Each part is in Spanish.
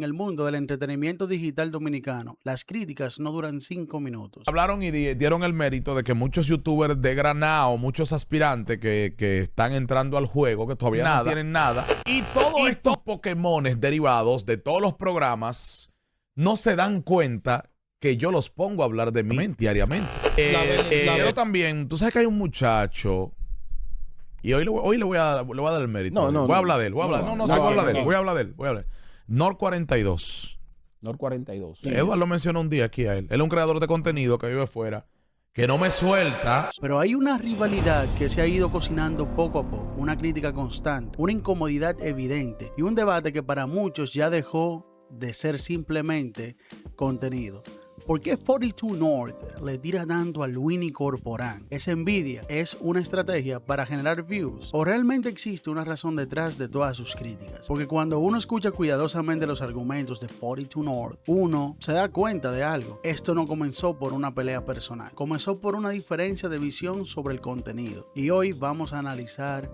en el mundo del entretenimiento digital dominicano, las críticas no duran 5 minutos. Hablaron y dieron el mérito de que muchos youtubers de Granado, muchos aspirantes que están entrando al juego, que todavía no tienen nada, y todos estos Pokémones derivados de todos los programas no se dan cuenta que yo los pongo a hablar de mí diariamente. Pero también, tú sabes que hay un muchacho, y hoy le voy a dar el mérito. Voy a hablar de él. Voy a hablar de él. Nord 42. Nord 42. Eduardo lo mencionó un día aquí a él. Él es un creador de contenido que vive fuera, que no me suelta. Pero hay una rivalidad que se ha ido cocinando poco a poco, una crítica constante, una incomodidad evidente y un debate que para muchos ya dejó de ser simplemente contenido. ¿Por qué 42 North le tira tanto a Luini Corporán? ¿Es envidia? ¿Es una estrategia para generar views? ¿O realmente existe una razón detrás de todas sus críticas? Porque cuando uno escucha cuidadosamente los argumentos de 42 North, uno se da cuenta de algo. Esto no comenzó por una pelea personal, comenzó por una diferencia de visión sobre el contenido. Y hoy vamos a analizar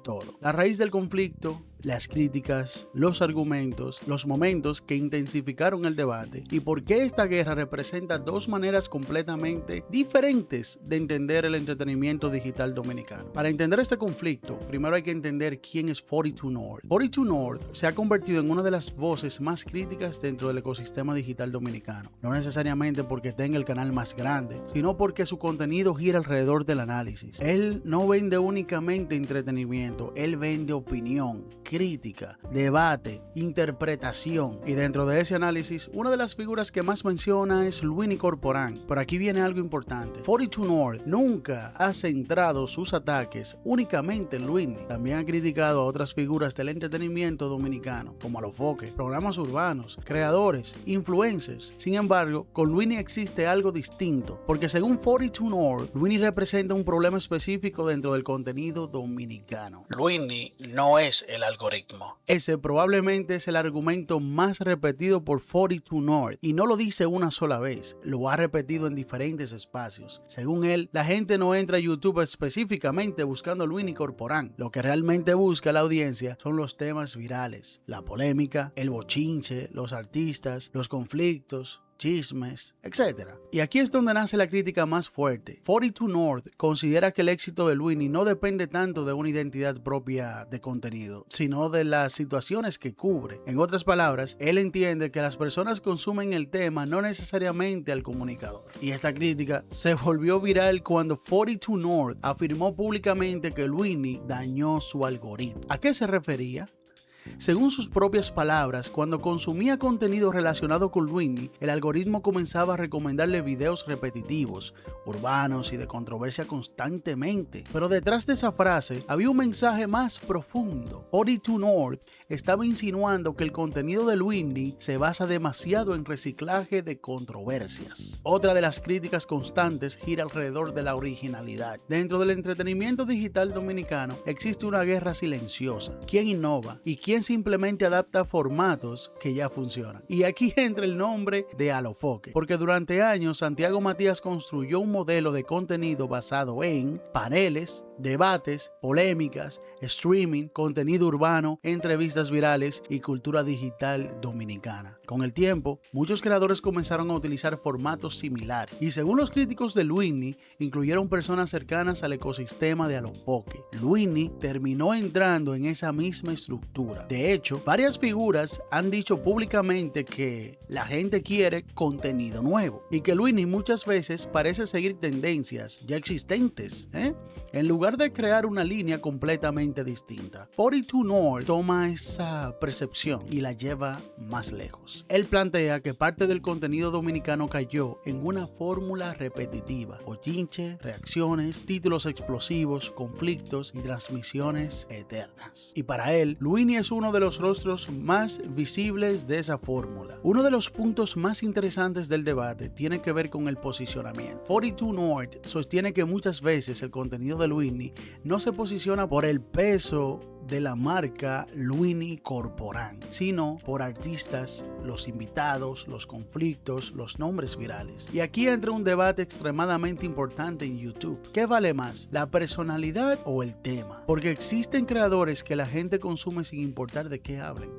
todo. La raíz del conflicto, las críticas, los argumentos, los momentos que intensificaron el debate y por qué esta guerra representa dos maneras completamente diferentes de entender el entretenimiento digital dominicano. Para entender este conflicto, primero hay que entender quién es 42 North. 42 North se ha convertido en una de las voces más críticas dentro del ecosistema digital dominicano, no necesariamente porque tenga el canal más grande, sino porque su contenido gira alrededor del análisis. Él no vende únicamente entretenimiento, él vende opinión, crítica, debate, interpretación, y dentro de ese análisis una de las figuras que más menciona es Luini Corporán. Por aquí viene algo importante: 42 North nunca ha centrado sus ataques únicamente en Luini, también ha criticado a otras figuras del entretenimiento dominicano como Alofoque, programas urbanos, creadores, influencers. Sin embargo, con Luini existe algo distinto, porque según 42 North, Luini representa un problema específico dentro del contenido dominicano. Luini no es el algoritmo. Ese probablemente es el argumento más repetido por 42 North, y no lo dice una sola vez, lo ha repetido en diferentes espacios. Según él, la gente no entra a YouTube específicamente buscando Luini Corporán. Lo que realmente busca la audiencia son los temas virales, la polémica, el bochinche, los artistas, los conflictos, chismes, etc. Y aquí es donde nace la crítica más fuerte. 42 North considera que el éxito de Luini no depende tanto de una identidad propia de contenido, sino de las situaciones que cubre. En otras palabras, él entiende que las personas consumen el tema, no necesariamente al comunicador. Y esta crítica se volvió viral cuando 42 North afirmó públicamente que Luini dañó su algoritmo. ¿A qué se refería? Según sus propias palabras, cuando consumía contenido relacionado con Luini, el algoritmo comenzaba a recomendarle videos repetitivos, urbanos y de controversia constantemente. Pero detrás de esa frase había un mensaje más profundo. 42 North estaba insinuando que el contenido de Luini se basa demasiado en reciclaje de controversias. Otra de las críticas constantes gira alrededor de la originalidad. Dentro del entretenimiento digital dominicano existe una guerra silenciosa. ¿Quién innova y quién simplemente adapta formatos que ya funcionan? Y aquí entra el nombre de Alofoque, porque durante años Santiago Matías construyó un modelo de contenido basado en paneles, debates, polémicas, streaming, contenido urbano, entrevistas virales y cultura digital dominicana. Con el tiempo, muchos creadores comenzaron a utilizar formatos similares y, según los críticos de Luini, incluyeron personas cercanas al ecosistema de Alofoque. Luini terminó entrando en esa misma estructura. De hecho, varias figuras han dicho públicamente que la gente quiere contenido nuevo y que Luini muchas veces parece seguir tendencias ya existentes, en lugar de crear una línea completamente distinta. 42 North toma esa percepción y la lleva más lejos. Él plantea que parte del contenido dominicano cayó en una fórmula repetitiva: bochinche, reacciones, títulos explosivos, conflictos y transmisiones eternas. Y para él, Luini es uno de los rostros más visibles de esa fórmula. Uno de los puntos más interesantes del debate tiene que ver con el posicionamiento. 42 North sostiene que muchas veces el contenido de Luini no se posiciona por el peso de la marca Luini Corporán, sino por artistas, los invitados, los conflictos, los nombres virales. Y aquí entra un debate extremadamente importante en YouTube. ¿Qué vale más, la personalidad o el tema? Porque existen creadores que la gente consume sin importar de qué hablen.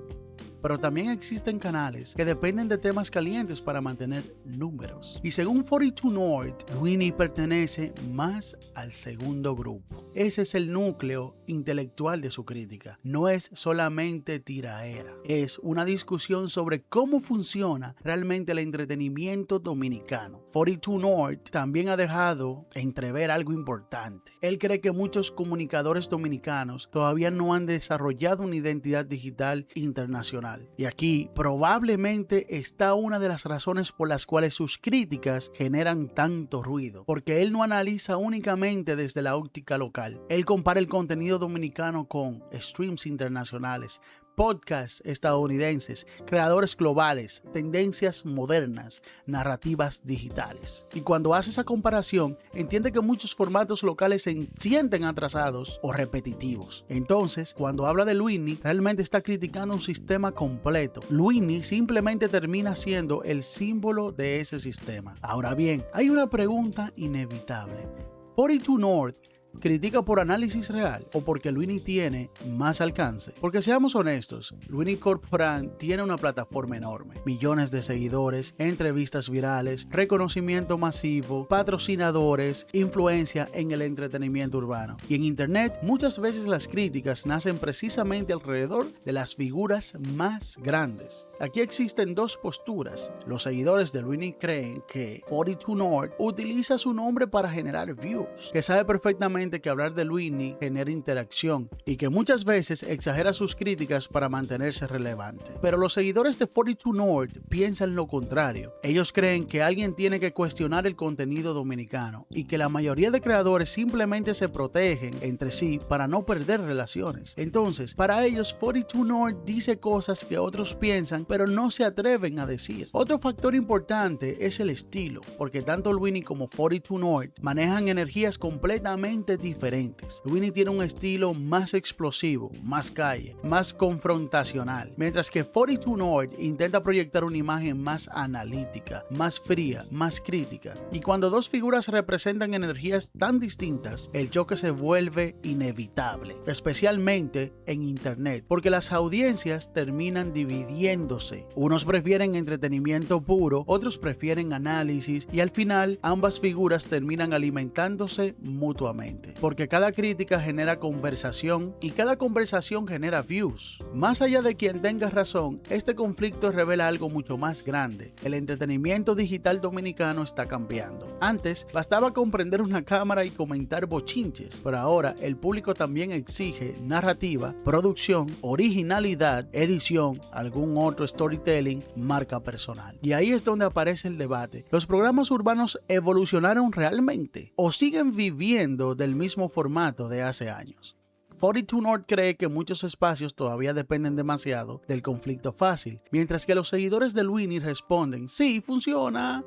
pero también existen canales que dependen de temas calientes para mantener números. Y según 42 North, Luini pertenece más al segundo grupo. Ese es el núcleo intelectual de su crítica. No es solamente tiraera, es una discusión sobre cómo funciona realmente el entretenimiento dominicano. 42 North también ha dejado entrever algo importante. Él cree que muchos comunicadores dominicanos todavía no han desarrollado una identidad digital internacional. Y aquí probablemente está una de las razones por las cuales sus críticas generan tanto ruido, porque él no analiza únicamente desde la óptica local. Él compara el contenido dominicano con streams internacionales, podcasts estadounidenses, creadores globales, tendencias modernas, narrativas digitales. Y cuando hace esa comparación, entiende que muchos formatos locales se sienten atrasados o repetitivos. Entonces, cuando habla de Luini, realmente está criticando un sistema completo. Luini simplemente termina siendo el símbolo de ese sistema. Ahora bien, hay una pregunta inevitable. 42 North ¿critica por análisis real o porque Luini tiene más alcance? Porque seamos honestos, Luini Corporán tiene una plataforma enorme, millones de seguidores, entrevistas virales, reconocimiento masivo, patrocinadores, influencia en el entretenimiento urbano. Y en internet muchas veces las críticas nacen precisamente alrededor de las figuras más grandes. Aquí existen dos posturas. Los seguidores de Luini creen que 42 North utiliza su nombre para generar views, que sabe perfectamente que hablar de Luini genera interacción y que muchas veces exagera sus críticas para mantenerse relevante. Pero los seguidores de 42 North piensan lo contrario. Ellos creen que alguien tiene que cuestionar el contenido dominicano y que la mayoría de creadores simplemente se protegen entre sí para no perder relaciones. Entonces, para ellos 42 North dice cosas que otros piensan pero no se atreven a decir. Otro factor importante es el estilo, porque tanto Luini como 42 North manejan energías completamente diferentes. Luini tiene un estilo más explosivo, más calle, más confrontacional, mientras que 42 North intenta proyectar una imagen más analítica, más fría, más crítica. Y cuando dos figuras representan energías tan distintas, el choque se vuelve inevitable, especialmente en internet, porque las audiencias terminan dividiéndose. Unos prefieren entretenimiento puro, otros prefieren análisis y al final ambas figuras terminan alimentándose mutuamente. Porque cada crítica genera conversación y cada conversación genera views. Más allá de quien tenga razón, este conflicto revela algo mucho más grande. El entretenimiento digital dominicano está cambiando. Antes bastaba comprender una cámara y comentar bochinches, pero ahora el público también exige narrativa, producción, originalidad, edición, algún otro storytelling, marca personal. Y ahí es donde aparece el debate. ¿Los programas urbanos evolucionaron realmente o siguen viviendo del mismo formato de hace años? 42 North cree que muchos espacios todavía dependen demasiado del conflicto fácil, mientras que los seguidores de Luini responden, sí funciona,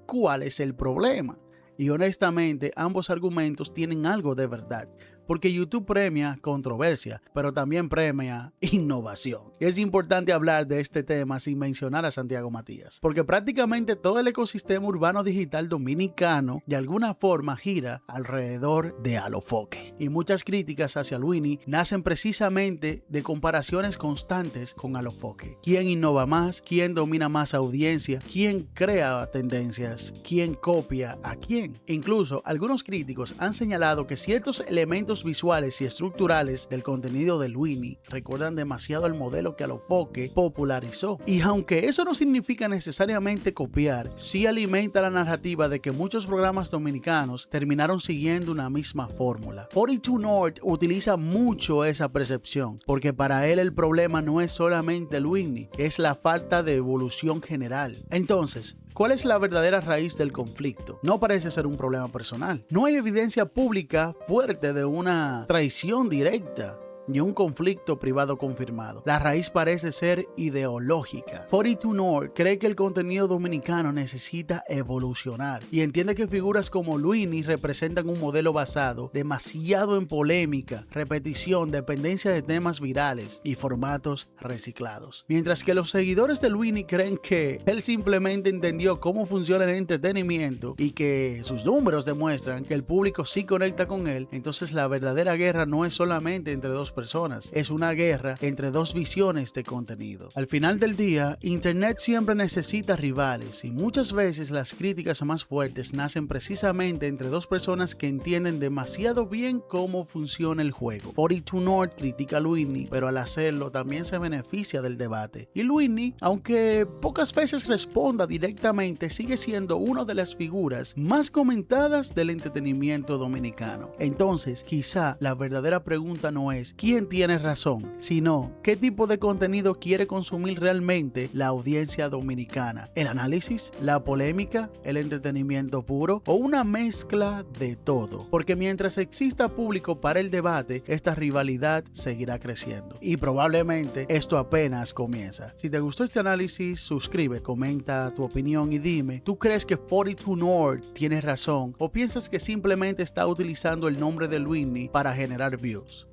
¿cuál es el problema? Y honestamente, ambos argumentos tienen algo de verdad, porque YouTube premia controversia, pero también premia innovación. Y es importante hablar de este tema sin mencionar a Santiago Matías, porque prácticamente todo el ecosistema urbano digital dominicano de alguna forma gira alrededor de Alofoque. Y muchas críticas hacia Luini nacen precisamente de comparaciones constantes con Alofoque. ¿Quién innova más? ¿Quién domina más audiencia? ¿Quién crea tendencias? ¿Quién copia a quién? Incluso algunos críticos han señalado que ciertos elementos visuales y estructurales del contenido de Luini recuerdan demasiado el modelo que Alofoque popularizó. Y aunque eso no significa necesariamente copiar, sí alimenta la narrativa de que muchos programas dominicanos terminaron siguiendo una misma fórmula. 42 North utiliza mucho esa percepción, porque para él el problema no es solamente Luini, es la falta de evolución general. Entonces, ¿cuál es la verdadera raíz del conflicto? No parece ser un problema personal. No hay evidencia pública fuerte de una traición directa ni un conflicto privado confirmado. La raíz parece ser ideológica. 42 North cree que el contenido dominicano necesita evolucionar y entiende que figuras como Luini representan un modelo basado demasiado en polémica, repetición, dependencia de temas virales y formatos reciclados. Mientras que los seguidores de Luini creen que él simplemente entendió cómo funciona el entretenimiento y que sus números demuestran que el público sí conecta con él, entonces la verdadera guerra no es solamente entre dos personas. Es una guerra entre dos visiones de contenido. Al final del día, Internet siempre necesita rivales y muchas veces las críticas más fuertes nacen precisamente entre dos personas que entienden demasiado bien cómo funciona el juego. 42 North critica a Luini, pero al hacerlo también se beneficia del debate. Y Luini, aunque pocas veces responda directamente, sigue siendo una de las figuras más comentadas del entretenimiento dominicano. Entonces, quizá la verdadera pregunta no es quién tiene razón, sino qué tipo de contenido quiere consumir realmente la audiencia dominicana. ¿El análisis, la polémica, el entretenimiento puro o una mezcla de todo? Porque mientras exista público para el debate, esta rivalidad seguirá creciendo. Y probablemente esto apenas comienza. Si te gustó este análisis, suscribe, comenta tu opinión y dime, ¿tú crees que 42 North tiene razón o piensas que simplemente está utilizando el nombre de Luini para generar views?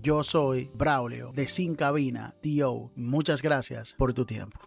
Yo soy Braulio de Sin Cabina, TO. Muchas gracias por tu tiempo.